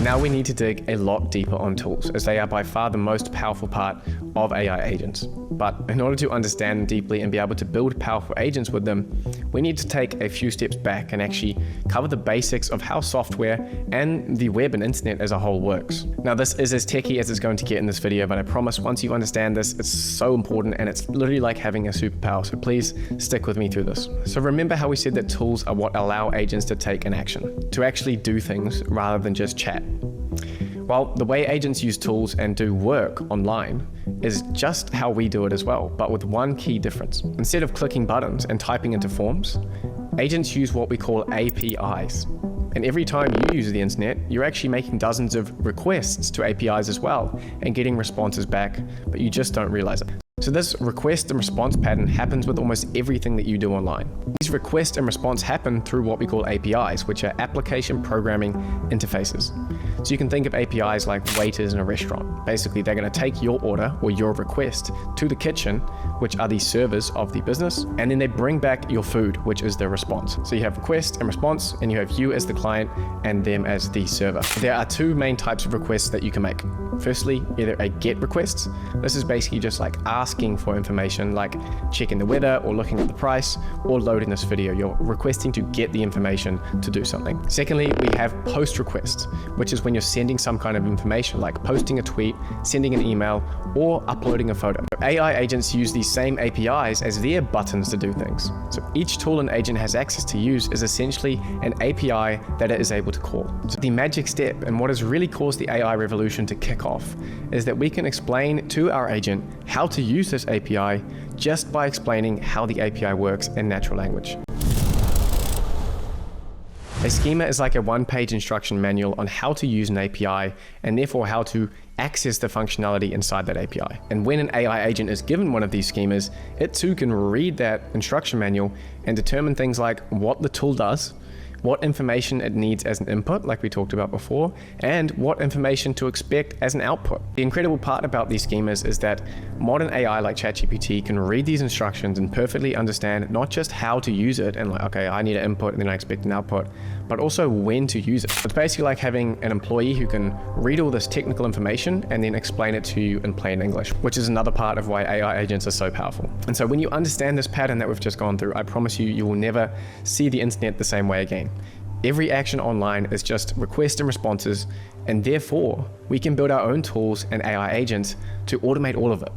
Now we need to dig a lot deeper on tools, as they are by far the most powerful part of AI agents. But in order to understand them deeply and be able to build powerful agents with them, we need to take a few steps back and actually cover the basics of how software and the web and internet as a whole works. Now, this is as techie as it's going to get in this video, but I promise once you understand this, it's so important and it's literally like having a superpower. So please stick with me through this. So remember how we said that tools are what allow agents to take an action, to actually do things rather than just chat. Well, the way agents use tools and do work online is just how we do it as well, but with one key difference. Instead of clicking buttons and typing into forms, agents use what we call APIs. And every time you use the internet, you're actually making dozens of requests to APIs as well and getting responses back, but you just don't realize it. So this request and response pattern happens with almost everything that you do online. These request and response happen through what we call APIs, which are application programming interfaces. So you can think of APIs like waiters in a restaurant. Basically, they're going to take your order or your request to the kitchen, which are the servers of the business, and then they bring back your food, which is the response. So you have request and response, and you have you as the client and them as the server. There are two main types of requests that you can make. Firstly, either a GET request. This is basically just like asking for information, like checking the weather or looking at the price or loading this video. You're requesting to get the information to do something. Secondly, we have POST requests, which is when you're sending some kind of information, like posting a tweet, sending an email, or uploading a photo. AI agents use these same APIs as their buttons to do things. So each tool an agent has access to use is essentially an API that it is able to call. So the magic step, and what has really caused the AI revolution to kick off, is that we can explain to our agent how to use this API just by explaining how the API works in natural language. A schema is like a one-page instruction manual on how to use an API and therefore how to access the functionality inside that API. And when an AI agent is given one of these schemas, it too can read that instruction manual and determine things like what the tool does, what information it needs as an input, like we talked about before, and what information to expect as an output. The incredible part about these schemas is that modern AI like ChatGPT can read these instructions and perfectly understand not just how to use it and like, okay, I need an input and then I expect an output, but also when to use it. It's basically like having an employee who can read all this technical information and then explain it to you in plain English, which is another part of why AI agents are so powerful. And so when you understand this pattern that we've just gone through, I promise you, you will never see the internet the same way again. Every action online is just requests and responses, and therefore we can build our own tools and AI agents to automate all of it.